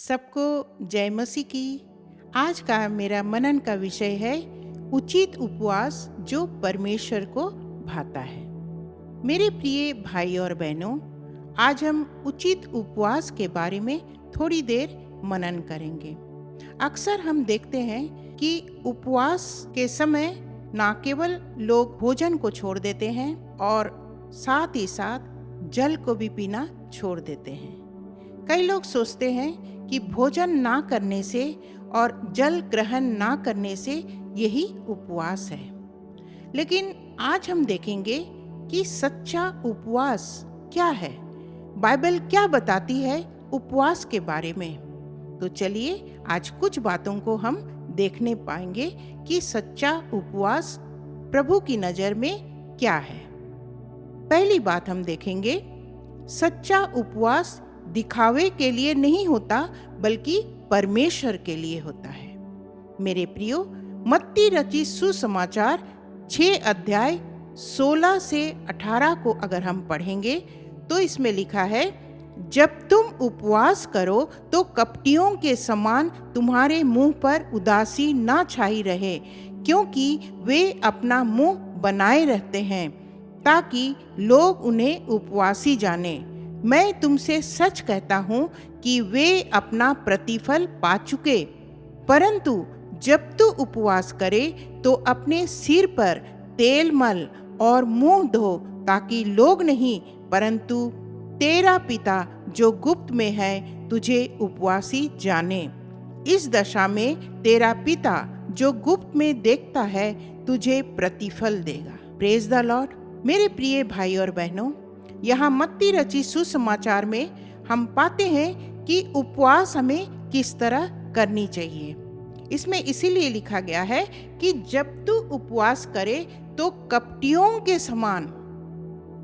सबको जय मसीह की। आज का मेरा मनन का विषय है उचित उपवास जो परमेश्वर को भाता है। मेरे प्रिय भाई और बहनों, आज हम उचित उपवास के बारे में थोड़ी देर मनन करेंगे। अक्सर हम देखते हैं कि उपवास के समय ना केवल लोग भोजन को छोड़ देते हैं और साथ ही साथ जल को भी पीना छोड़ देते हैं। कई लोग सोचते हैं कि भोजन ना करने से और जल ग्रहण ना करने से यही उपवास है। लेकिन आज हम देखेंगे कि सच्चा उपवास क्या है, बाइबल क्या बताती है उपवास के बारे में। तो चलिए आज कुछ बातों को हम देखने पाएंगे कि सच्चा उपवास प्रभु की नज़र में क्या है। पहली बात हम देखेंगे, सच्चा उपवास दिखावे के लिए नहीं होता बल्कि परमेश्वर के लिए होता है। मेरे प्रियो, मत्ती रचित सुसमाचार 6 अध्याय 16 से 18 को अगर हम पढ़ेंगे तो इसमें लिखा है, जब तुम उपवास करो तो कपटियों के समान तुम्हारे मुंह पर उदासी ना छाई रहे, क्योंकि वे अपना मुंह बनाए रहते हैं ताकि लोग उन्हें उपवासी जाने। मैं तुमसे सच कहता हूँ कि वे अपना प्रतिफल पा चुके। परंतु जब तू उपवास करे तो अपने सिर पर तेल मल और मुंह धो, ताकि लोग नहीं परंतु तेरा पिता जो गुप्त में है तुझे उपवासी जाने। इस दशा में तेरा पिता जो गुप्त में देखता है तुझे प्रतिफल देगा। Praise the Lord. मेरे प्रिय भाई और बहनों, यहाँ मत्ती रचित सुसमाचार में हम पाते हैं कि उपवास हमें किस तरह करनी चाहिए। इसमें इसीलिए लिखा गया है कि जब तू उपवास करे तो कपटियों के समान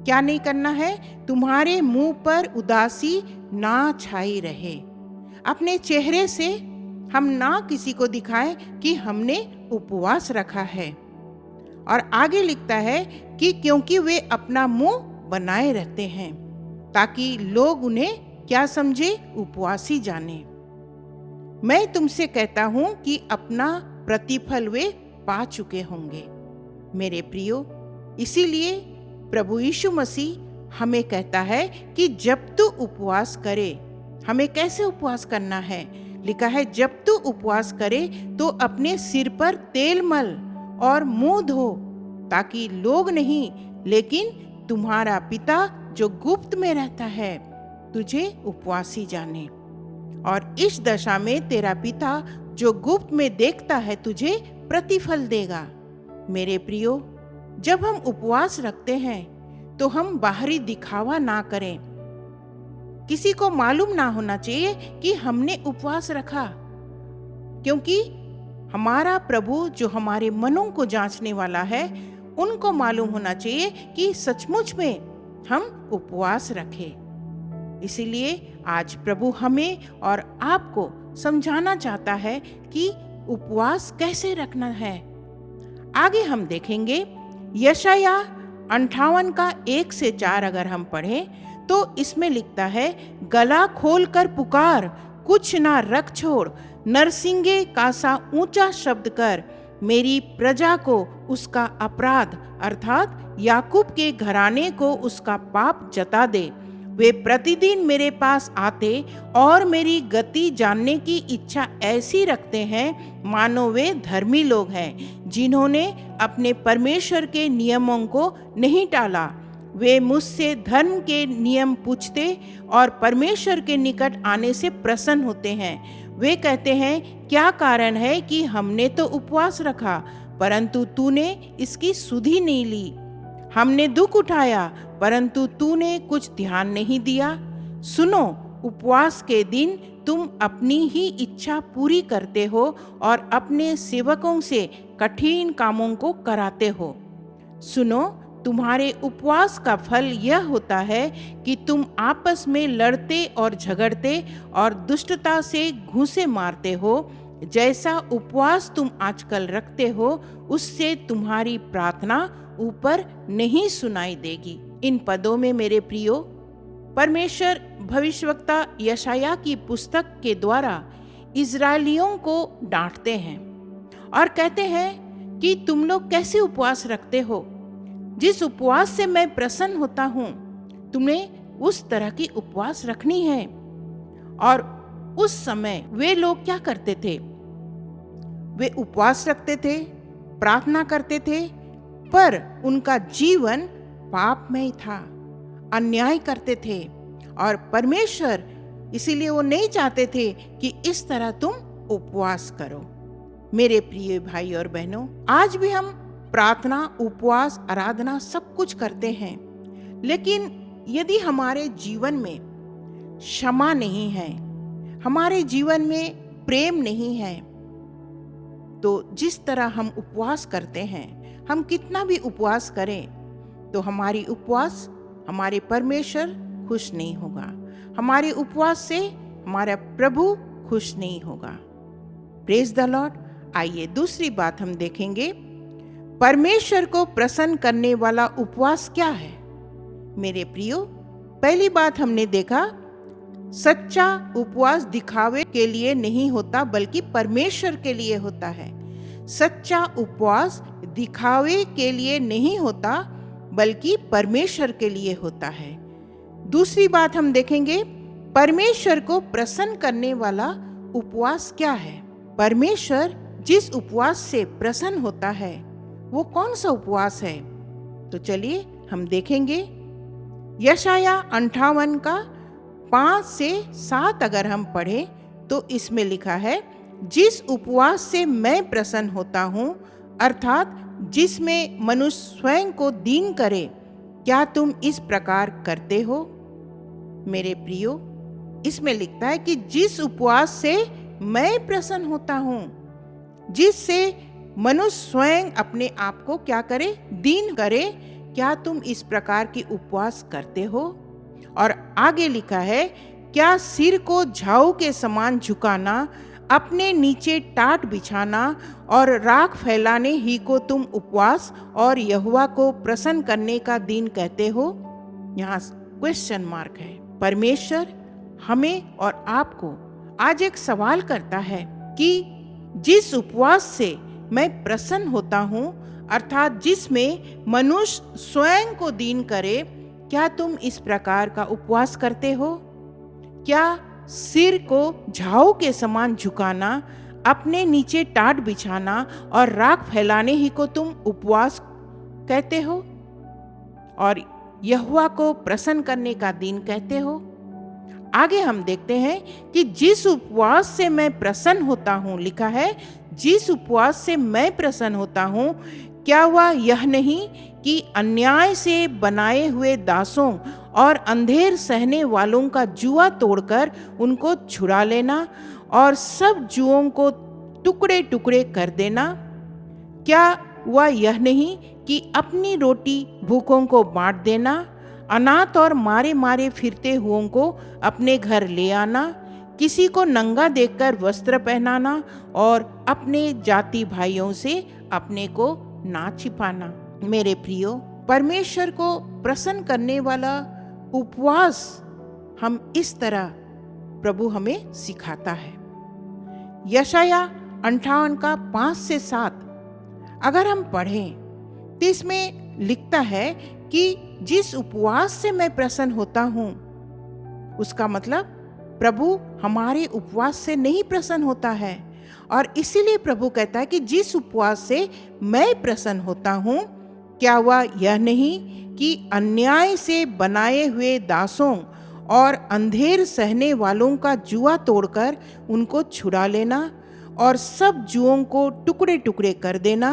क्या नहीं करना है, तुम्हारे मुंह पर उदासी ना छाई रहे। अपने चेहरे से हम ना किसी को दिखाएं कि हमने उपवास रखा है। और आगे लिखता है कि क्योंकि वे अपना मुंह बनाए रहते हैं ताकि लोग उन्हें क्या समझे, उपवासी जाने। मैं तुमसे कहता हूं कि अपना प्रतिफल वे पा चुके होंगे। मेरे प्रियो, इसीलिए प्रभु यीशु मसीह हमें कहता है कि जब तू उपवास करे, हमें कैसे उपवास करना है। लिखा है, जब तू उपवास करे तो अपने सिर पर तेल मल और मुंह धो, ताकि लोग नहीं लेकिन तुम्हारा पिता जो गुप्त में रहता है तुझे उपवासी जाने। और इस दशा में तेरा पिता जो गुप्त में देखता है तुझे प्रतिफल देगा। मेरे प्रियो, जब हम उपवास रखते हैं तो हम बाहरी दिखावा ना करें। किसी को मालूम ना होना चाहिए कि हमने उपवास रखा, क्योंकि हमारा प्रभु जो हमारे मनों को जांचने वाला है उनको मालूम होना चाहिए कि सचमुच में हम उपवास रखें। इसीलिए आज प्रभु हमें और आपको समझाना चाहता है कि उपवास कैसे रखना है। आगे हम देखेंगे, यशाया 58 का 1 से 4 अगर हम पढ़ें तो इसमें लिखता है, गला खोल कर पुकार, कुछ ना रख छोड़, नरसिंगे का सा ऊंचा शब्द कर, मेरी प्रजा को उसका अपराध अर्थात याकूब के घराने को उसका पाप जता दे। वे प्रतिदिन मेरे पास आते और मेरी गति जानने की इच्छा ऐसी रखते हैं मानो वे धर्मी लोग हैं, जिन्होंने अपने परमेश्वर के नियमों को नहीं टाला। वे मुझसे धर्म के नियम पूछते और परमेश्वर के निकट आने से प्रसन्न होते हैं। वे कहते हैं, क्या कारण है कि हमने तो उपवास रखा परंतु तूने इसकी सुधि नहीं ली। हमने दुख उठाया परंतु तूने कुछ ध्यान नहीं दिया। सुनो, उपवास के दिन तुम अपनी ही इच्छा पूरी करते हो और अपने सेवकों से कठिन कामों को कराते हो। सुनो, तुम्हारे उपवास का फल यह होता है कि तुम आपस में लड़ते और झगड़ते और दुष्टता से घूंसे मारते हो। जैसा उपवास तुम आजकल रखते हो उससे तुम्हारी प्रार्थना ऊपर नहीं सुनाई देगी। इन पदों में मेरे प्रियो परमेश्वर भविष्यवक्ता यशायाह की पुस्तक के द्वारा इजरायलियों को डांटते हैं और कहते हैं कि तुम लोग कैसे उपवास रखते हो। जिस उपवास से मैं प्रसन्न होता हूँ तुम्हें उस तरह की उपवास रखनी है। और उस समय वे लोग क्या करते थे? वे उपवास रखते थे, प्रार्थना करते थे, पर उनका जीवन पापमय था, अन्याय करते थे। और परमेश्वर इसीलिए वो नहीं चाहते थे कि इस तरह तुम उपवास करो। मेरे प्रिय भाई और बहनों, आज भी हम प्रार्थना, उपवास, आराधना सब कुछ करते हैं, लेकिन यदि हमारे जीवन में क्षमा नहीं है, हमारे जीवन में प्रेम नहीं है, तो जिस तरह हम उपवास करते हैं, हम कितना भी उपवास करें तो हमारी उपवास, हमारे परमेश्वर खुश नहीं होगा। हमारे उपवास से हमारा प्रभु खुश नहीं होगा। Praise the Lord. आइए दूसरी बात हम देखेंगे, परमेश्वर को प्रसन्न करने वाला उपवास क्या है। मेरे प्रियो, पहली बात हमने देखा, सच्चा उपवास दिखावे के लिए नहीं होता बल्कि परमेश्वर के लिए होता है। सच्चा उपवास दिखावे के लिए नहीं होता बल्कि परमेश्वर के लिए होता है। दूसरी बात हम देखेंगे, परमेश्वर को प्रसन्न करने वाला उपवास क्या है। परमेश्वर जिस उपवास से प्रसन्न होता है वो कौन सा उपवास है? तो चलिए हम देखेंगे। यशायाह 58 का 5 से 7 अगर हम पढ़ें तो इसमें लिखा है, जिस उपवास से मैं प्रसन्न होता हूँ, अर्थात जिसमें मनुष्य स्वयं को दीन करे, क्या तुम इस प्रकार करते हो? मेरे प्रियो, इसमें लिखता है कि जिस उपवास से मैं प्रसन्न होता हूँ, जिससे मनुष्य स्वयं अपने आप को क्या करे? दीन करे, क्या तुम इस प्रकार की उपवास करते हो? और आगे लिखा है, क्या सिर को झाऊ के समान झुकाना, अपने नीचे टाट बिछाना और राख फैलाने ही को तुम उपवास और यहोवा को प्रसन्न करने का दिन कहते हो? यहाँ क्वेश्चन मार्क है। परमेश्वर हमें और आपको आज एक सवाल करता है कि जिस उपवास से मैं प्रसन्न होता हूँ, अर्थात जिसमें मनुष्य स्वयं को दीन करे, क्या तुम इस प्रकार का उपवास करते हो? क्या सिर को झाऊ के समान झुकाना, अपने नीचे टाट बिछाना और राख फैलाने ही को तुम उपवास कहते हो और यहोवा को प्रसन्न करने का दिन कहते हो? आगे हम देखते हैं कि जिस उपवास से मैं प्रसन्न होता हूँ, लिखा है जिस उपवास से मैं प्रसन्न होता हूँ, क्या वह यह नहीं कि अन्याय से बनाए हुए दासों और अंधेर सहने वालों का जुआ तोड़कर उनको छुड़ा लेना और सब जुओं को टुकड़े टुकड़े कर देना? क्या वह यह नहीं कि अपनी रोटी भूखों को बांट देना, अनाथ और मारे मारे फिरते हुओं को अपने घर ले आना, किसी को नंगा देखकर वस्त्र पहनाना और अपने जाति भाइयों से अपने को ना छिपाना? मेरे प्रियो, परमेश्वर को प्रसन्न करने वाला उपवास हम इस तरह प्रभु हमें सिखाता है। यशायाह 58 का 5 से 7 अगर हम पढ़ें तो इसमें लिखता है कि जिस उपवास से मैं प्रसन्न होता हूँ, उसका मतलब प्रभु हमारे उपवास से नहीं प्रसन्न होता है। और इसीलिए प्रभु कहता है कि जिस उपवास से मैं प्रसन्न होता हूँ, क्या वह यह नहीं कि अन्याय से बनाए हुए दासों और अंधेर सहने वालों का जुआ तोड़कर उनको छुड़ा लेना और सब जुओं को टुकड़े टुकड़े कर देना?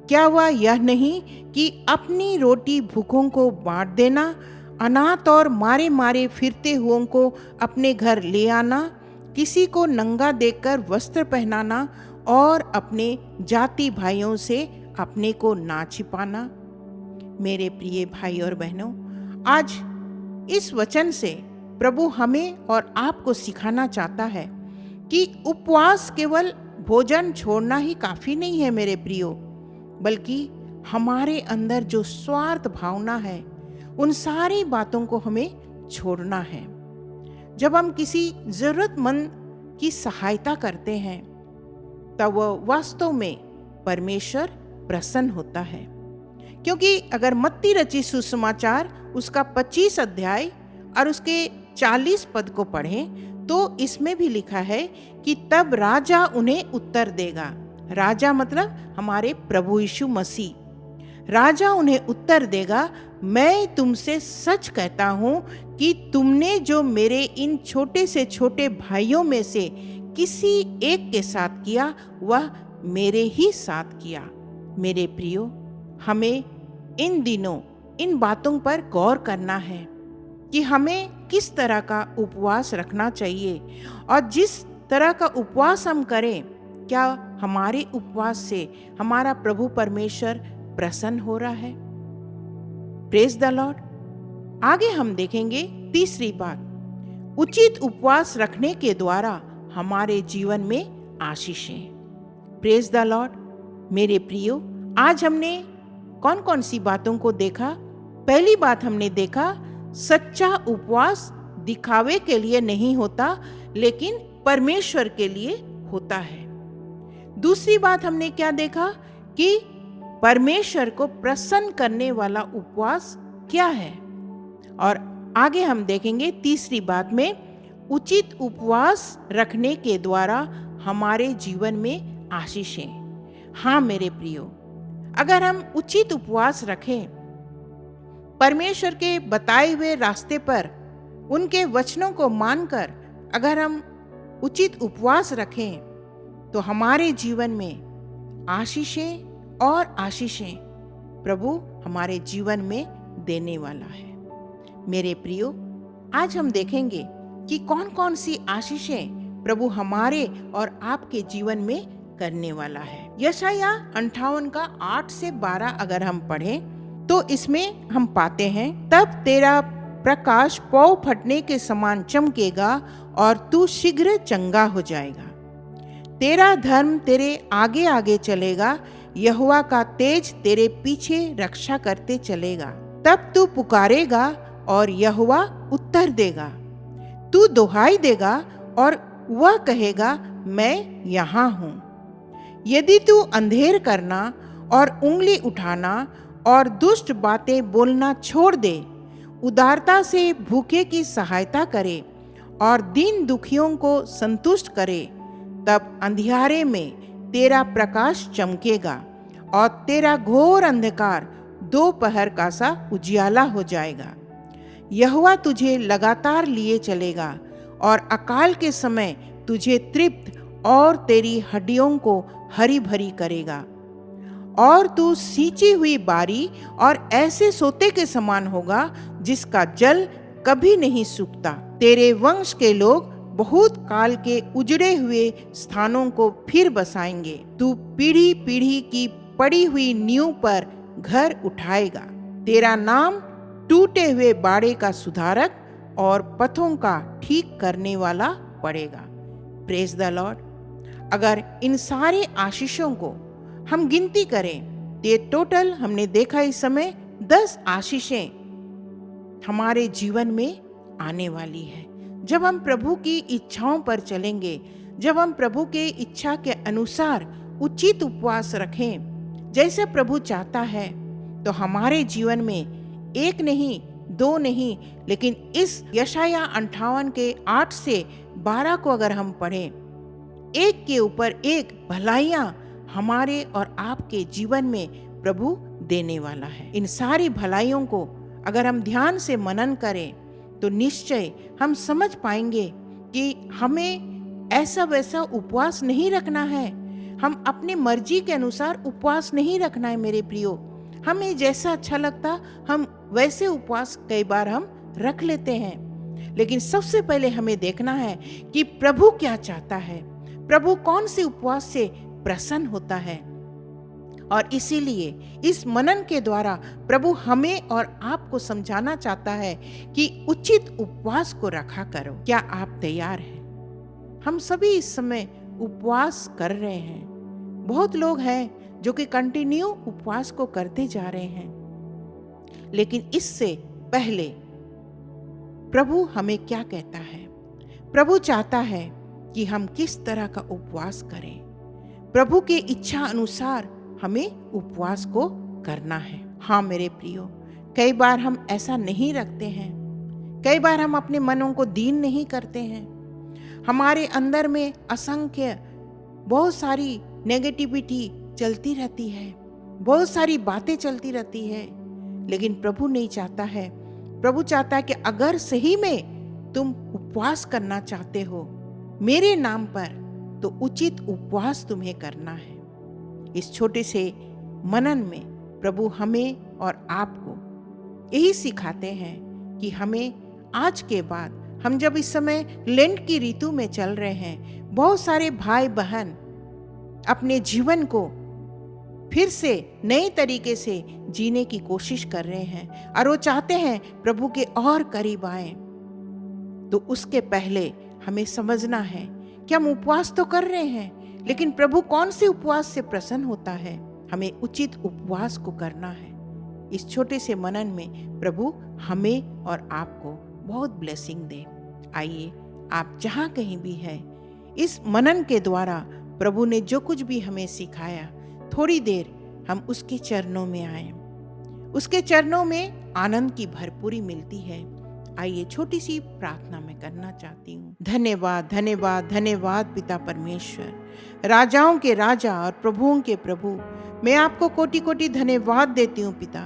क्या वह यह नहीं कि अपनी रोटी भूखों को बांट देना, अनाथ और मारे मारे फिरते हुओं को अपने घर ले आना, किसी को नंगा देखकर वस्त्र पहनाना और अपने जाति भाइयों से अपने को ना छिपाना? मेरे प्रिय भाई और बहनों, आज इस वचन से प्रभु हमें और आपको सिखाना चाहता है कि उपवास केवल भोजन छोड़ना ही काफी नहीं है मेरे प्रियो, बल्कि हमारे अंदर जो स्वार्थ भावना है, उन सारी बातों को हमें छोड़ना है। जब हम किसी जरूरतमंद की सहायता करते हैं तब वह वास्तव में परमेश्वर प्रसन्न होता है। क्योंकि अगर मत्ती रचित सुसमाचार उसका 25 अध्याय और उसके 40 पद को पढ़ें तो इसमें भी लिखा है कि तब राजा उन्हें उत्तर देगा। राजा मतलब हमारे प्रभु यीशु मसीह। राजा उन्हें उत्तर देगा, मैं तुमसे सच कहता हूं कि तुमने जो मेरे इन छोटे से छोटे भाइयों में से किसी एक के साथ किया वह मेरे ही साथ किया। मेरे प्रियो, हमें इन दिनों इन बातों पर गौर करना है कि हमें किस तरह का उपवास रखना चाहिए और जिस तरह का उपवास हम करें, क्या हमारे उपवास से हमारा प्रभु परमेश्वर प्रसन्न हो रहा है। Praise the Lord. आगे हम देखेंगे तीसरी बात, उचित उपवास रखने के द्वारा हमारे जीवन में आशीषें। Praise the Lord. मेरे प्रियो, आज हमने कौन कौन सी बातों को देखा। पहली बात हमने देखा, सच्चा उपवास दिखावे के लिए नहीं होता लेकिन परमेश्वर के लिए होता है। दूसरी बात हमने क्या देखा कि परमेश्वर को प्रसन्न करने वाला उपवास क्या है। और आगे हम देखेंगे तीसरी बात में, उचित उपवास रखने के द्वारा हमारे जीवन में आशीषें। हाँ मेरे प्रियो, अगर हम उचित उपवास रखें, परमेश्वर के बताए हुए रास्ते पर उनके वचनों को मानकर अगर हम उचित उपवास रखें तो हमारे जीवन में आशीषें और आशीषें प्रभु हमारे जीवन में देने वाला है। मेरे प्रियो, आज हम देखेंगे कि कौन कौन सी आशीषें प्रभु हमारे और आपके जीवन में करने वाला है। यशाया 58 का 8 से 12 अगर हम पढ़ें तो इसमें हम पाते हैं, तब तेरा प्रकाश पौ फटने के समान चमकेगा और तू शीघ्र चंगा हो जाएगा। तेरा धर्म तेरे आगे आगे चलेगा, यहोवा का तेज तेरे पीछे रक्षा करते चलेगा। तब तू पुकारेगा और यहोवा उत्तर देगा, तू दुहाई देगा और वह कहेगा मैं यहाँ हूँ। यदि तू अंधेर करना और उंगली उठाना और दुष्ट बातें बोलना छोड़ दे, उदारता से भूखे की सहायता करे और दीन दुखियों को संतुष्ट करे, तब अंधियारे में तेरा प्रकाश चमकेगा और तेरा घोर अंधकार दोपहर का सा उजियाला हो जाएगा। यहोवा तुझे लगातार लिए चलेगा और अकाल के समय तुझे तृप्त और तेरी हड्डियों को हरी भरी करेगा। और तू सींची हुई बारी और ऐसे सोते के समान होगा जिसका जल कभी नहीं सूखता। तेरे वंश के लोग बहुत काल के उजड़े हुए स्थानों को फिर बसाएंगे। तू पीढ़ी पीढ़ी की पड़ी हुई नींव पर घर उठाएगा। तेरा नाम टूटे हुए बाड़े का सुधारक और पथों का ठीक करने वाला पड़ेगा। Praise the Lord. अगर इन सारे आशीषों को हम गिनती करें तो ये टोटल हमने देखा इस समय 10 आशीषें हमारे जीवन में आने वाली है। जब हम प्रभु की इच्छाओं पर चलेंगे, जब हम प्रभु के इच्छा के अनुसार उचित उपवास रखें जैसे प्रभु चाहता है, तो हमारे जीवन में 1 नहीं 2 नहीं, लेकिन इस यशाया 58 के 8 से 12 को अगर हम पढ़ें, एक के ऊपर एक भलाइयां हमारे और आपके जीवन में प्रभु देने वाला है। इन सारी भलाइयों को अगर हम ध्यान से मनन करें तो निश्चय हम समझ पाएंगे कि हमें ऐसा वैसा उपवास नहीं रखना है। हम अपनी मर्जी के अनुसार उपवास नहीं रखना है मेरे प्रियो। हमें जैसा अच्छा लगता हम वैसे उपवास कई बार हम रख लेते हैं, लेकिन सबसे पहले हमें देखना है कि प्रभु क्या चाहता है, प्रभु कौन से उपवास से प्रसन्न होता है। और इसीलिए इस मनन के द्वारा प्रभु हमें और आपको समझाना चाहता है कि उचित उपवास को रखा करो। क्या आप तैयार हैं? हम सभी इस समय उपवास कर रहे हैं। बहुत लोग हैं जो कि कंटिन्यू उपवास को करते जा रहे हैं, लेकिन इससे पहले प्रभु हमें क्या कहता है। प्रभु चाहता है कि हम किस तरह का उपवास करें। प्रभु के इच्छा अनुसार हमें उपवास को करना है। हाँ मेरे प्रियो, कई बार हम ऐसा नहीं रखते हैं। कई बार हम अपने मनों को दीन नहीं करते हैं। हमारे अंदर में असंख्य बहुत सारी नेगेटिविटी चलती रहती है, बहुत सारी बातें चलती रहती है, लेकिन प्रभु नहीं चाहता है। प्रभु चाहता है कि अगर सही में तुम उपवास करना चाहते हो मेरे नाम पर, तो उचित उपवास तुम्हें करना है। इस छोटे से मनन में प्रभु हमें और आपको यही सिखाते हैं कि हमें आज के बाद, हम जब इस समय लेंट की ऋतु में चल रहे हैं, बहुत सारे भाई बहन अपने जीवन को फिर से नए तरीके से जीने की कोशिश कर रहे हैं और वो चाहते हैं प्रभु के और करीब आए। तो उसके पहले हमें समझना है कि हम उपवास तो कर रहे हैं, लेकिन प्रभु कौन से उपवास से प्रसन्न होता है। हमें उचित उपवास को करना है। इस छोटे से मनन में प्रभु हमें और आपको बहुत ब्लेसिंग दे। आइए, आप जहाँ कहीं भी है, इस मनन के द्वारा प्रभु ने जो कुछ भी हमें सिखाया, थोड़ी देर हम उसके चरणों में आए। उसके चरणों में आनंद की भरपूरी मिलती है। आइए, छोटी सी प्रार्थना मैं करना चाहती हूँ। धन्यवाद धन्यवाद धन्यवाद पिता परमेश्वर, राजाओं के राजा और प्रभुओं के प्रभु, मैं आपको कोटि कोटि धन्यवाद देती हूँ पिता।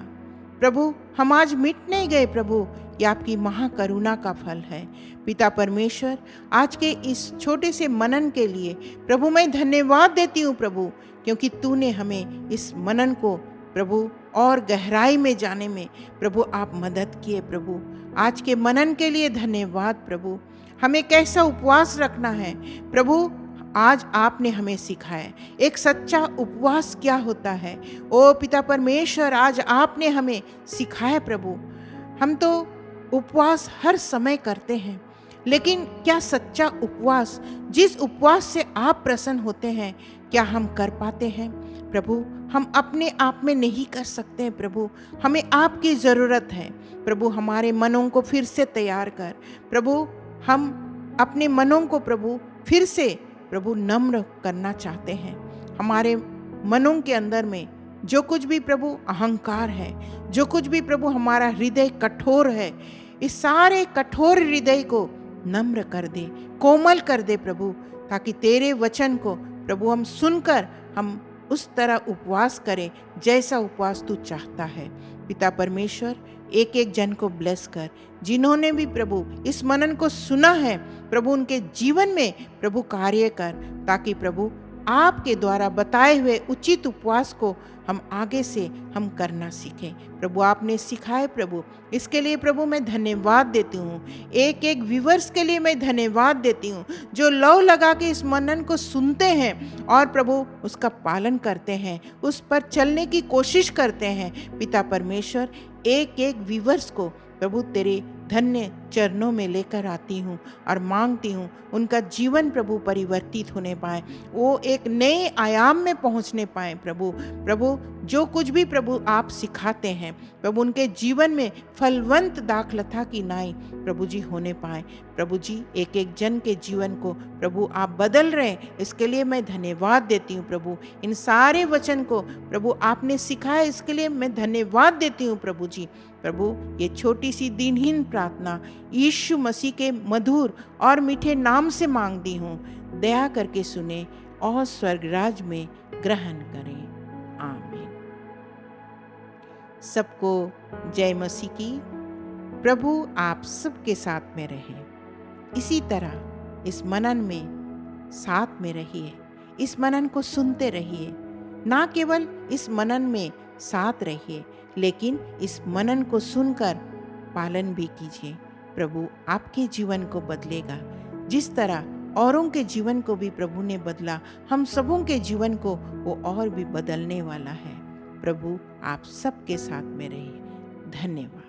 प्रभु, हम आज मिट नहीं गए प्रभु, ये आपकी महाकरुणा का फल है पिता परमेश्वर। आज के इस छोटे से मनन के लिए प्रभु मैं धन्यवाद देती हूँ प्रभु, क्योंकि तूने हमें इस मनन को प्रभु और गहराई में जाने में प्रभु आप मदद किए प्रभु। आज के मनन के लिए धन्यवाद प्रभु। हमें कैसा उपवास रखना है प्रभु, आज आपने हमें सिखाया एक सच्चा उपवास क्या होता है। ओ पिता परमेश्वर, आज आपने हमें सिखाया प्रभु। हम तो उपवास हर समय करते हैं, लेकिन क्या सच्चा उपवास, जिस उपवास से आप प्रसन्न होते हैं, क्या हम कर पाते हैं प्रभु? हम अपने आप में नहीं कर सकते हैं प्रभु, हमें आपकी ज़रूरत है प्रभु। हमारे मनों को फिर से तैयार कर प्रभु। हम अपने मनों को प्रभु फिर से प्रभु नम्र करना चाहते हैं। हमारे मनों के अंदर में जो कुछ भी प्रभु अहंकार है, जो कुछ भी प्रभु हमारा हृदय कठोर है, इस सारे कठोर हृदय को नम्र कर दे, कोमल कर दे प्रभु, ताकि तेरे वचन को प्रभु हम सुनकर हम उस तरह उपवास करें जैसा उपवास तू चाहता है पिता परमेश्वर। एक एक जन को ब्लेस कर, जिन्होंने भी प्रभु इस मनन को सुना है प्रभु, उनके जीवन में प्रभु कार्य कर, ताकि प्रभु आपके द्वारा बताए हुए उचित उपवास को हम आगे से हम करना सीखें प्रभु। आपने सिखाए प्रभु, इसके लिए प्रभु मैं धन्यवाद देती हूँ। एक एक व्यूअर्स के लिए मैं धन्यवाद देती हूँ, जो लव लगा के इस मनन को सुनते हैं और प्रभु उसका पालन करते हैं, उस पर चलने की कोशिश करते हैं पिता परमेश्वर। एक एक व्यूअर्स को प्रभु तेरे धन्य चरणों में लेकर आती हूँ और मांगती हूँ उनका जीवन प्रभु परिवर्तित होने पाए, वो एक नए आयाम में पहुँचने पाए प्रभु। प्रभु जो कुछ भी प्रभु आप सिखाते हैं प्रभु, उनके जीवन में फलवंत दाखलता की नाई प्रभु जी होने पाए प्रभु जी। एक एक जन के जीवन को प्रभु आप बदल रहे हैं, इसके लिए मैं धन्यवाद देती हूँ प्रभु। इन सारे वचन को प्रभु आपने सिखाया, इसके लिए मैं धन्यवाद देती हूँ प्रभु जी। प्रभु ये छोटी सी दीनहीन प्रार्थना यीशु मसीह के मधुर और मीठे नाम से मांगती हूँ, दया करके सुने और स्वर्गराज में ग्रहण करें। आमीन। सबको जय मसीह की। प्रभु आप सबके साथ में रहे। इसी तरह इस मनन में साथ में रहिए, इस मनन को सुनते रहिए। ना केवल इस मनन में साथ रहिए, लेकिन इस मनन को सुनकर पालन भी कीजिए। प्रभु आपके जीवन को बदलेगा, जिस तरह औरों के जीवन को भी प्रभु ने बदला, हम सबों के जीवन को वो और भी बदलने वाला है। प्रभु आप सबके साथ में रहिए। धन्यवाद।